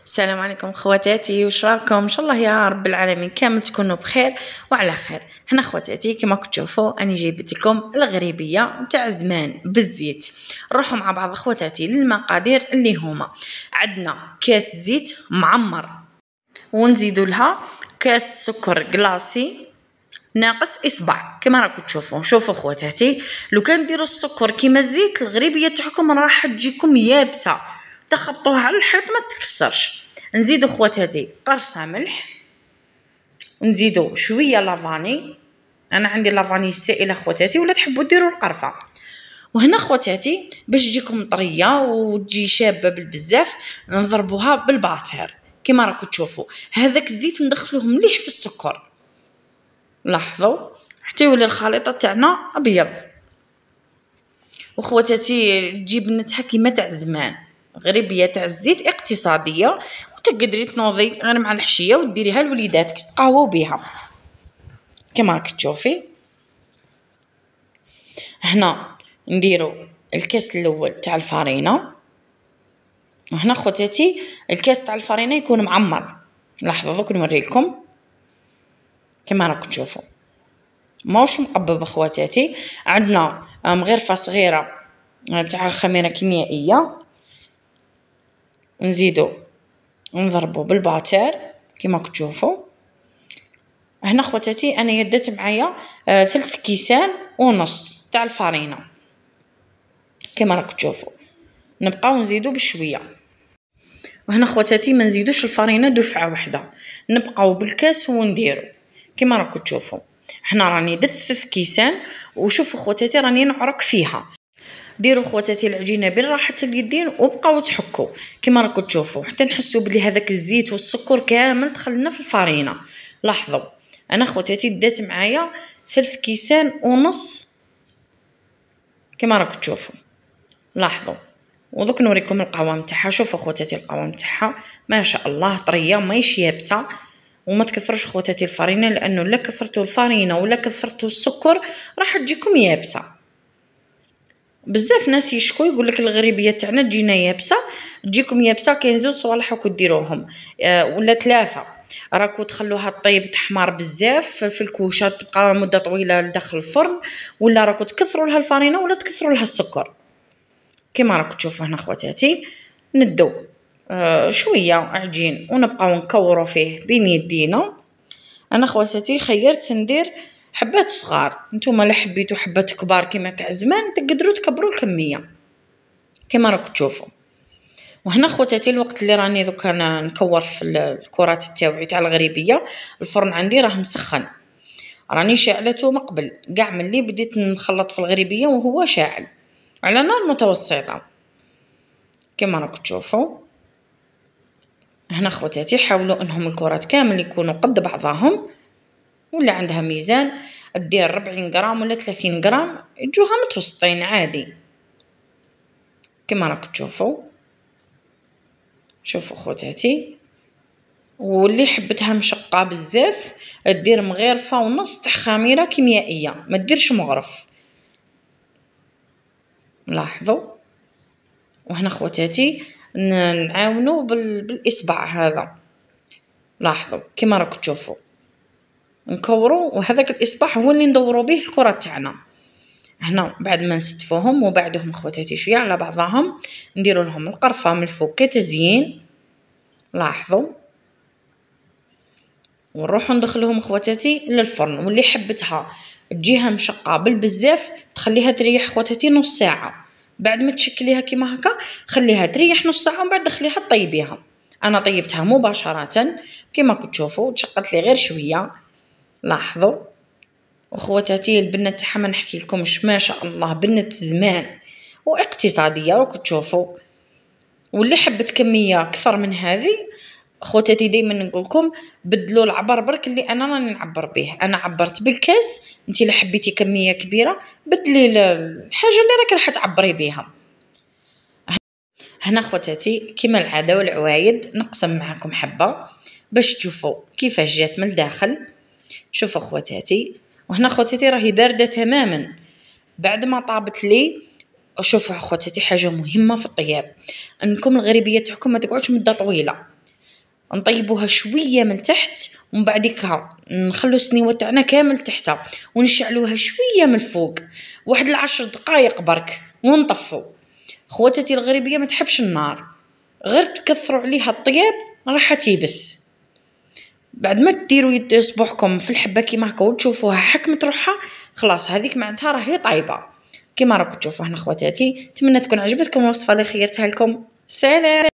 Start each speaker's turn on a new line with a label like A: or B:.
A: السلام عليكم خواتاتي، واش راكم؟ ان شاء الله يا رب العالمين كامل تكونوا بخير وعلى خير. هنا خواتاتي كما كنتوا تشوفوا اني جايبت لكم الغريبيه نتاع زمان بالزيت. نروحوا مع بعض خواتاتي للمقادير اللي هما: عندنا كاس زيت معمر، ونزيدوا لها كاس سكر كلاصي ناقص اصبع كما راكم تشوفوا. شوفوا خواتاتي، لو كان ديروا السكر كيما الزيت الغريبيه تاعكم راح تجيكم يابسه، تخبطوها على الحيط ما تكسرش. نزيدوا خواتاتي قرصه ملح، ونزيدوا شويه لافاني، انا عندي لافاني السائله خواتاتي ولا تحبوا ديروا القرفه. وهنا خواتاتي باش تجيكم طريه وتجي شابه بزاف نضربوها بالباتر كما راكم تشوفوا. هذاك الزيت ندخلوه مليح في السكر، لاحظوا حتى يولي الخليطه تاعنا ابيض. وخواتاتي تجيب نتاعها كيما تاع زمان، غريبيه تاع الزيت اقتصاديه، وتقدري تنوضي غير مع الحشيه وديريها لوليداتك تقهووا بها كما راك تشوفي. هنا نديروا الكاس الاول تاع الفارينه، وهنا خواتاتي الكاس تاع الفارينه يكون معمر. لاحظوا دوك نوريلكم كما راكم تشوفوا ماهوش مقبب اخواتاتي. عندنا مغرفه صغيره تاع خميره كيميائيه، نزيدو نضربو بالباتر كما تشوفوا. هنا خواتاتي انا يدت معايا 3 كيسان ونص تاع الفارينه كما راك تشوفوا. نبقاو نزيدو بشويه. وهنا خواتاتي ما نزيدوش الفارينه دفعه واحده، نبقاو بالكاس ونديرو كما راكم تشوفوا. هنا راني درت 3 كيسان، وشوفوا خواتاتي راني نعرك فيها. ديروا خواتاتي العجينه بين راحه اليدين وبقاو تحكوا كما راكم تشوفوا حتى نحسوا بلي هذاك الزيت والسكر كامل دخلنا في الفارينه. لاحظوا انا خواتاتي دات معايا 3 كيسان ونص كما راكم تشوفوا. لاحظوا ودوك نوريكم القوام تاعها. شوفوا خواتاتي القوام تاعها ما شاء الله طريه ماهيش يابسه. وما تكثروش خواتاتي الفارينه، لانه لا كثرتوا الفارينه ولا كثرتوا السكر راح تجيكم يابسه. بزاف ناس يشكو يقول لك الغريبيه تاعنا تجينا يابسه، تجيكم يابسه كاين زوج صوالح راكو ديروهم ولا 3، راكو تخلوها طيب تحمر بزاف في الكوشه تبقى مده طويله لداخل الفرن، ولا راكو تكثروا لها الفارينه ولا تكثروا لها السكر كما راكو تشوفوا. هنا خواتاتي ندو شويه عجين ونبقاو نكوروا فيه بين يدينا. انا خواتاتي خيرت ندير حبات صغار، نتوما لا حبيتوا حبات كبار كما تاع زمان تقدروا تكبروا الكميه كما راكم تشوفوا. وهنا خواتاتي الوقت اللي راني دوك انا نكور في الكرات تاعي تاع الغريبيه، الفرن عندي راه مسخن، راني شعلته مقبل كاع ملي بديت نخلط في الغريبيه وهو شاعل على نار متوسطه كما راكم تشوفوا. هنا خواتاتي حاولوا انهم الكرات كامل يكونوا قد بعضهم، ولا عندها ميزان دير 40 غرام ولا 30 غرام يجوها متوسطين عادي كما راكم تشوفوا. شوفوا خواتاتي، واللي حبتها مشقه بزاف دير مغرفه ونص تاع خميره كيميائيه، ما ديرش مغرف. لاحظوا. وهنا خواتاتي نعاونوا بالاصبع هذا، لاحظوا كما راكم تشوفوا نكوروا، وهذاك الاصبع هو اللي ندوروا به الكرات تاعنا. هنا بعد ما نستفوهم وبعدهم خواتاتي شويه على بعضهم نديروا لهم القرفه من الفوق كتزيين. لاحظوا ونروحوا ندخلهم خواتاتي للفرن، واللي حبتها تجيها مشقه بالبزاف تخليها تريح خواتاتي نص ساعه. بعد ما تشكليها كيما هكا خليها تريح نص ساعه ومن بعد دخليها طيبيها. انا طيبتها مباشره كما تشوفوا تشقت لي غير شويه. لاحظوا وخواتاتي البنه تاعها ما نحكي لكمش ما شاء الله بنه زمان واقتصاديه راكم تشوفوا. واللي حبت كميه اكثر من هذه خواتاتي دائما نقول لكم بدلوا العبر برك اللي انا راني نعبر به. انا عبرت بالكاس، انت اللي حبيتي كميه كبيره بدلي الحاجه اللي راك راح تعبري بها. هنا خواتاتي كما العاده والعوايد نقسم معكم حبه باش تشوفوا كيفاش جات من الداخل. شوفوا خواتاتي، وهنا خواتاتي راهي بارده تماما بعد ما طابت لي. شوفوا خواتاتي حاجه مهمه في الطياب انكم الغريبيه تاعكم ما تقعدش مده طويله، نطيبوها شويه من تحت، ومن بعديكها نخلو السنيوه تاعنا كامل تحتها، ونشعلوها شويه من الفوق واحد 10 دقائق برك ونطفو. خواتاتي الغريبيه ما تحبش النار، غير تكثروا عليها الطياب راح تيبس. بعد ما ديروا يد صبوحكم في الحبه كيما هكا وتشوفوها حكمت روحها، خلاص هذيك معناتها راهي طايبه كيما راكم تشوفوا هنا خواتاتي. نتمنى تكون عجبتكم الوصفه اللي خيرتها لكم. سلام.